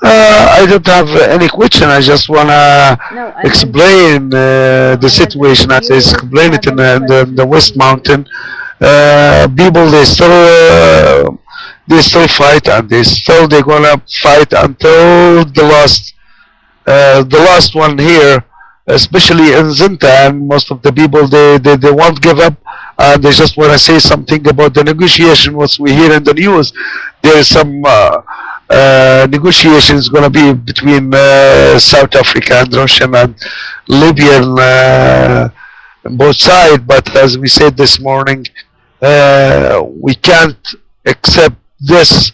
I don't have any question. I just wanna No, I meant explain no, the I meant if situation as I you explained it have any in the questions, West please. Mountain. People they still fight and they're gonna fight until the last one here, especially in Zintan. Most of the people they won't give up, and they just want to say something about the negotiation. What we hear in the news, there is some negotiations going to be between South Africa and Russia and Libyan both sides. But as we said this morning, we can't accept this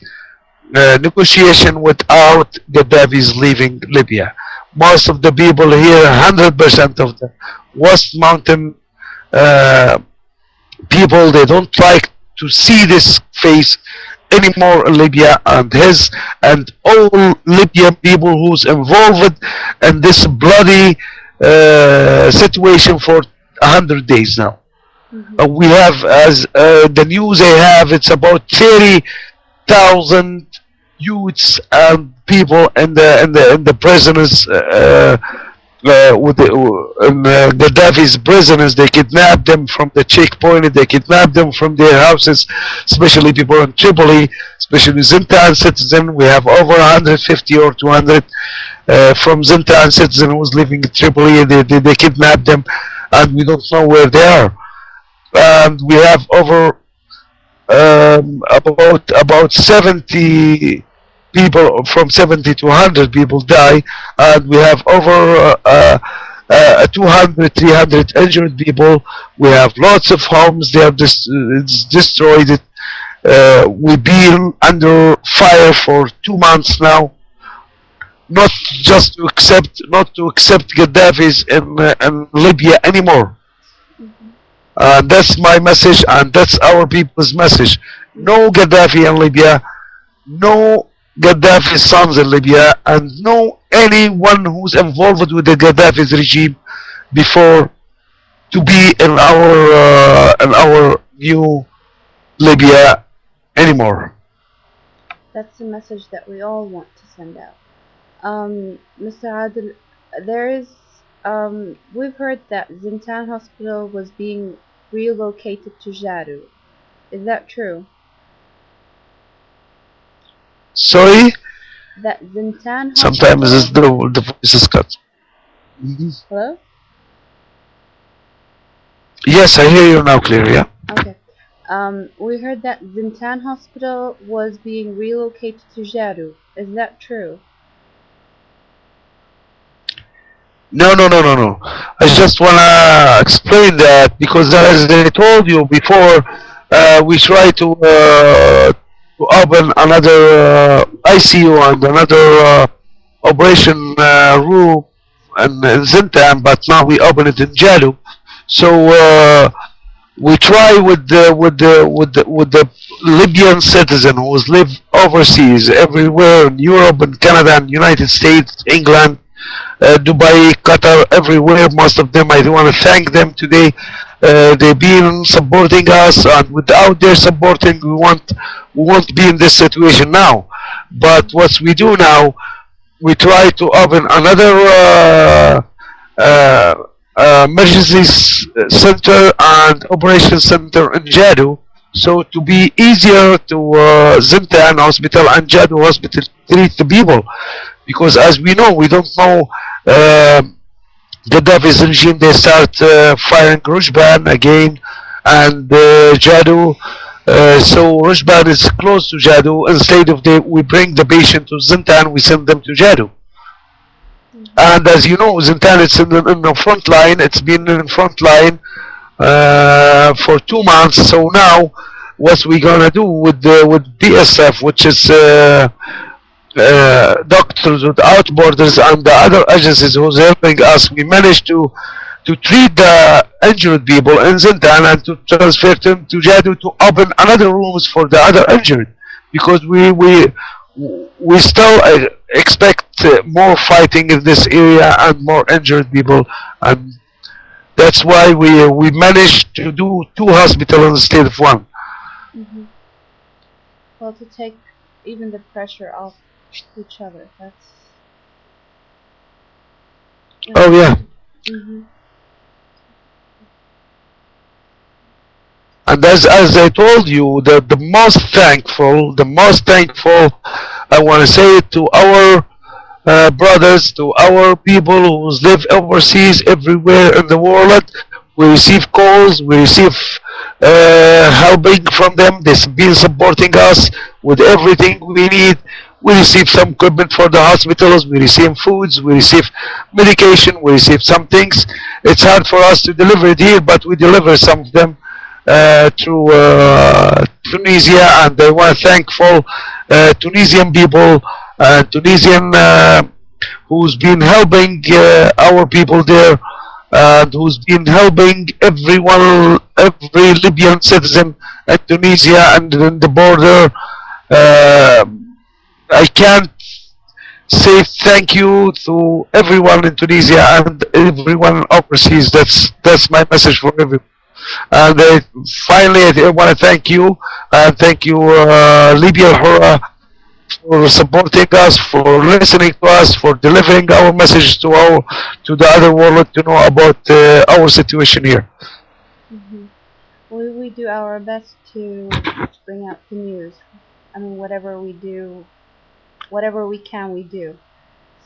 negotiation without Gaddafi's leaving Libya. Most of the people here, 100% of the West Mountain uh, people, they don't like to see this face anymore in Libya, and his and all Libyan people who's involved in this bloody situation for 100 days now. Mm-hmm. We have, as the news I have, it's about 30,000 youths and people in the prisoners with Gaddafi's prisoners. They kidnapped them from the checkpoint. They kidnapped them from their houses, especially people in Tripoli, especially Zintan citizen. We have over 150 or 200 from Zintan citizen who's living in Tripoli. They kidnapped them, and we don't know where they are. And we have over about 70 people, from 70 to 100 people die, and we have over 200 300 injured people. We have lots of homes, they have it's destroyed. We've been under fire for 2 months now, not to accept Gaddafi's in Libya anymore. Mm-hmm. That's my message, and that's our people's message. No Mm-hmm. Gaddafi in Libya, no Gaddafi's sons in Libya, and no anyone who's involved with the Gaddafi's regime before to be in our new Libya anymore. That's the message that we all want to send out. Mr. Adil, there is, we've heard that Zintan Hospital was being relocated to Jaru. Is that true? Sorry, That Zintan sometimes Hospital, the voice is cut. Mhm. hello? Yes, I hear you now clear. Yeah. Okay. We heard that Zintan Hospital was being relocated to Jaru. Is that true? No, no, no, no, no. I just wanna explain that because as I told you before, we try to open another ICU and another operation room in Zintan, but now we open it in Jalu. So we try with the Libyan citizen who's live overseas everywhere in Europe and Canada and United States, England, Dubai, Qatar, everywhere. Most of them, I want to thank them today. They've been supporting us, and without their supporting, we won't be in this situation now. But what we do now, we try to open another uh, emergency center and operation center in Jadu. So to be easier to Zintan Hospital and Jadu Hospital treat the people, because as we know, we don't know uh, Gaddafi's regime. They start firing Rujban again, and Jadu. So Rujban is close to Jadu. Instead of we bring the patient to Zintan, we send them to Jadu. Mm-hmm. And as you know, Zintan it's in the front line. It's been in front line for 2 months. So now, what we gonna do with BSF, which is Doctors Without Borders and the other agencies who's helping us, we managed to treat the injured people in Zintan and to transfer them to Jadu to open another rooms for the other injured, because we still expect more fighting in this area and more injured people, and that's why we managed to do two hospitals instead of one. Mm-hmm. Well, to take even the pressure off each other. Oh That's yeah. mhm. And as I told you, the most thankful, I want to say it to our brothers, to our people who live overseas everywhere in the world. We receive calls, we receive helping from them. They've been supporting us with everything we need. We receive some equipment for the hospitals, we receive foods, we receive medication, we receive some things. It's hard for us to deliver it here, but we deliver some of them through Tunisia, and I want to thankful Tunisian people, Tunisian who's been helping our people there, and who's been helping everyone, every Libyan citizen in Tunisia and in the border. Uh, I can't say thank you to everyone in Tunisia and everyone overseas. That's my message for everyone. And finally, I want to thank you and thank you, Libya Alhurra, for supporting us, for listening to us, for delivering our message to the other world to know about our situation here. Mhm. We do our best to bring out the news. I mean, whatever we do, whatever we can, we do.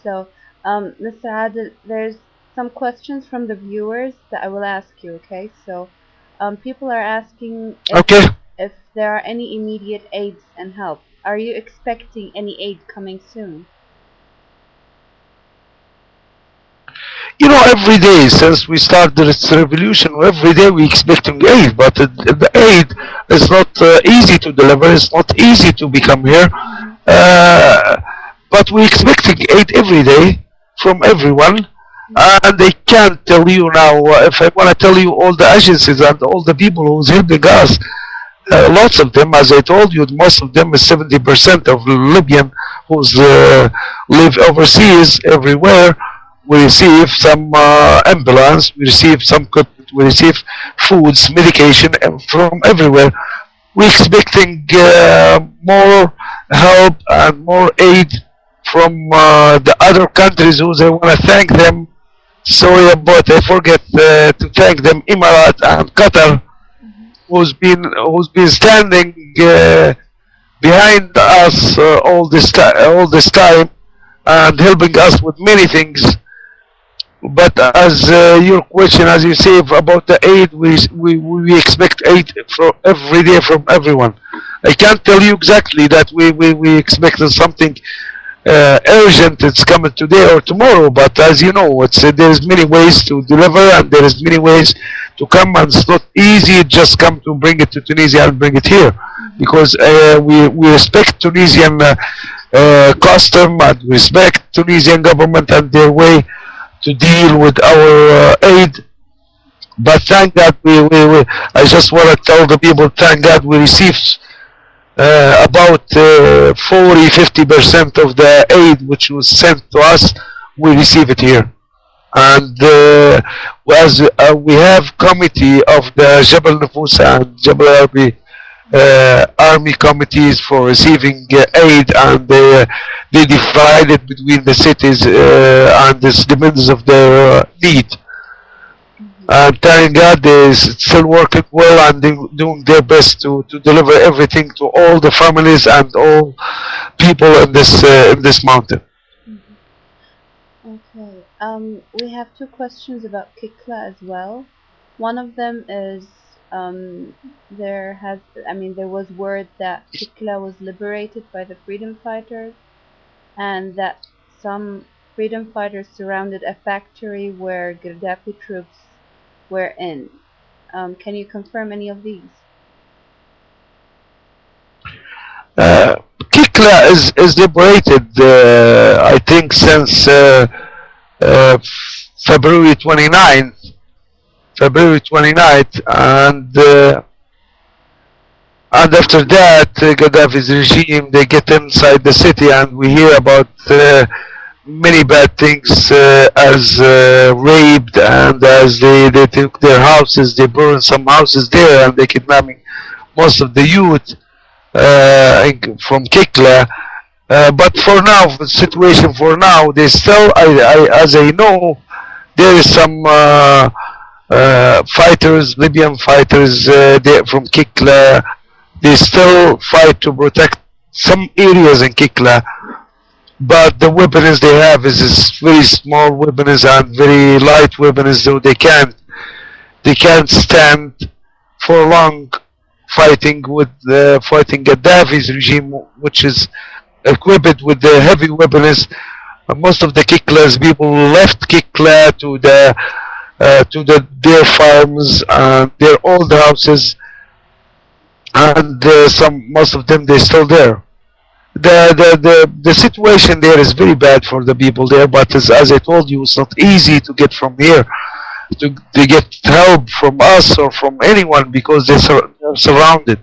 So, Mr. Adil, there's some questions from the viewers that I will ask you. Okay, so people are asking Okay. if there are any immediate aids and help. Are you expecting any aid coming soon? You know, every day since we started this revolution, every day we expecting aid, but the aid is not easy to deliver. It's not easy to become here. Mhm. Uh, but we expecting aid every day from everyone, Mhm. and I can't tell you now. If I want to tell you all the agencies and all the people who's helping us, lots of them, as I told you, most of them is 70% of Libyan who's live overseas everywhere. We receive some ambulance, we receive some equipment, we receive foods, medication from everywhere. We're expecting more help and more aid from the other countries who I want to thank them. Sorry about I forget to thank them, Emirat and Qatar, Mhm. who's been standing behind us all this time and helping us with many things. But as your question, as you say about the aid, we expect aid from every day from everyone. I can't tell you exactly that we expected something urgent. It's coming today or tomorrow, but as you know, there's many ways to deliver and there is many ways to come, and it's not easy just come to bring it to Tunisia and bring it here, Mhm. because we respect Tunisian custom and respect Tunisian government and their way to deal with our aid. But thank God, I just want to tell the people, thank God we received about 40-50% of the aid which was sent to us, we receive it here. And as we have committee of the Jabal Nafusa and Jabal Arabi army committees for receiving aid, and they divide it between the cities, and this depends of their need. Mhm. And thank God they're still working well and they doing their best to deliver everything to all the families and all people in this mountain. Mhm. Okay. We have two questions about Kikla as well. One of them is there has, I mean, there was word that Kikla was liberated by the freedom fighters, and that some freedom fighters surrounded a factory where Gaddafi troops were in. Can you confirm any of these? Uh, Kikla is liberated, I think, since uh, February 29th, February 29th, and after that, Gaddafi's regime, they get inside the city, and we hear about many bad things, as raped, and as they took their houses, they burned some houses there, and they kidnapping most of the youth from Kikla. But for now, the situation for now, they still, as I know, there is some fighters, Libyan fighters, from Kikla. They still fight to protect some areas in Kikla, but the weapons they have is very small weapons and very light weapons, so they can't stand for long fighting Gaddafi's regime, which is equipped with the heavy weapons. Most of the Kiklas people left Kikla to their farms and their old houses, and most of them they're still there. The situation there is very bad for the people there, but as I told you, it's not easy to get from here to get help from us or from anyone because they're surrounded.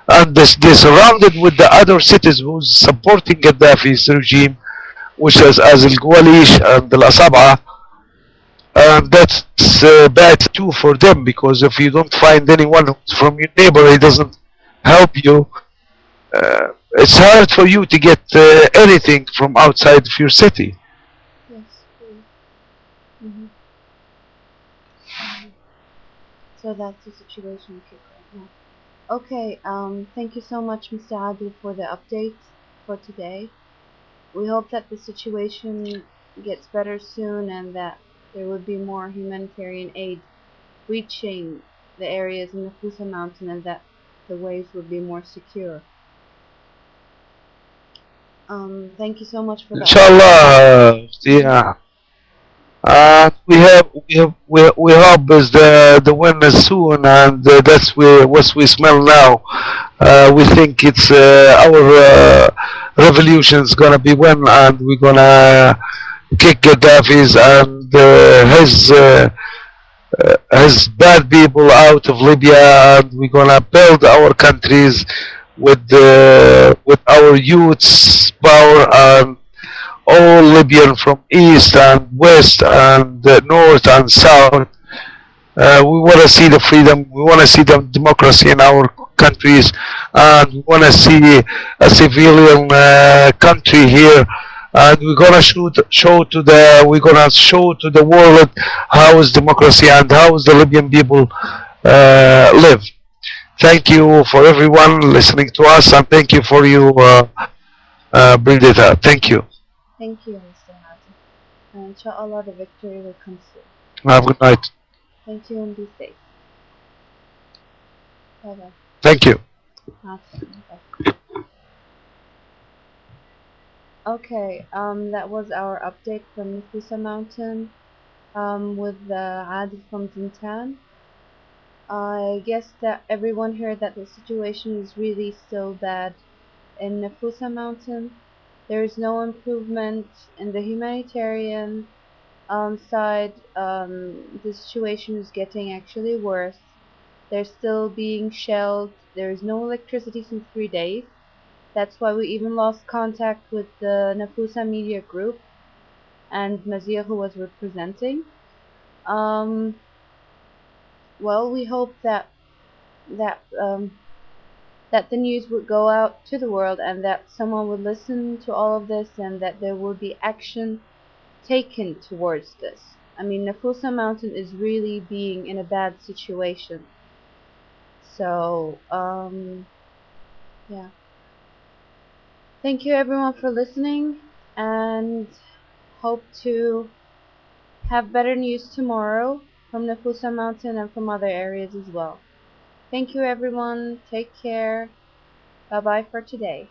And they're surrounded with the other cities who's supporting Gaddafi's regime, which is as Al Gwalish and Al Asaba, and that's bad too for them because if you don't find anyone from your neighbor, he doesn't help you. It's hard for you to get anything from outside of your city. Yes, true. Hmm. Um, so that's the situation we keep right now. Okay, thank you so much, Mr. Adil, for the update for today. We hope that the situation gets better soon and that there will be more humanitarian aid reaching the areas in the Fusa Mountain and that the ways will be more secure. Thank you so much for the update. Inshallah, Hmm. yeah. We hope is the win is soon, and that's what we smell now. We think it's our revolution's gonna be win, and we're gonna kick Gaddafi's and his bad people out of Libya, and we're gonna build our countries with our youth's power and all Libyan from east and west and north and south. We want to see the freedom. We want to see the democracy in our countries, and we want to see a civilian country here. And we're gonna show to the world how is democracy and how is the Libyan people live. Thank you for everyone listening to us, and thank you for you bring data. Thank you. Thank you, Mr. Hadi. And inshallah, the victory will come soon. Have a good night. Thank you and be safe. Bye bye. Thank you. Bye. Okay, that was our update from Nafusa Mountain with Adi from Zintan. I guess that everyone heard that the situation is really still bad in Nafusa Mountain. There is no improvement in the humanitarian side. The situation is getting actually worse. They're still being shelled. There is no electricity since 3 days. That's why we even lost contact with the Nafusa Media Group and Mazir, who was representing. Um, well, we hope that that the news would go out to the world and that someone would listen to all of this and that there will be action taken towards this. I mean, Nafusa Mountain is really being in a bad situation. So, yeah. Thank you everyone for listening and hope to have better news tomorrow from Nafusa Mountain and from other areas as well. Thank you everyone. Take care. Bye bye for today.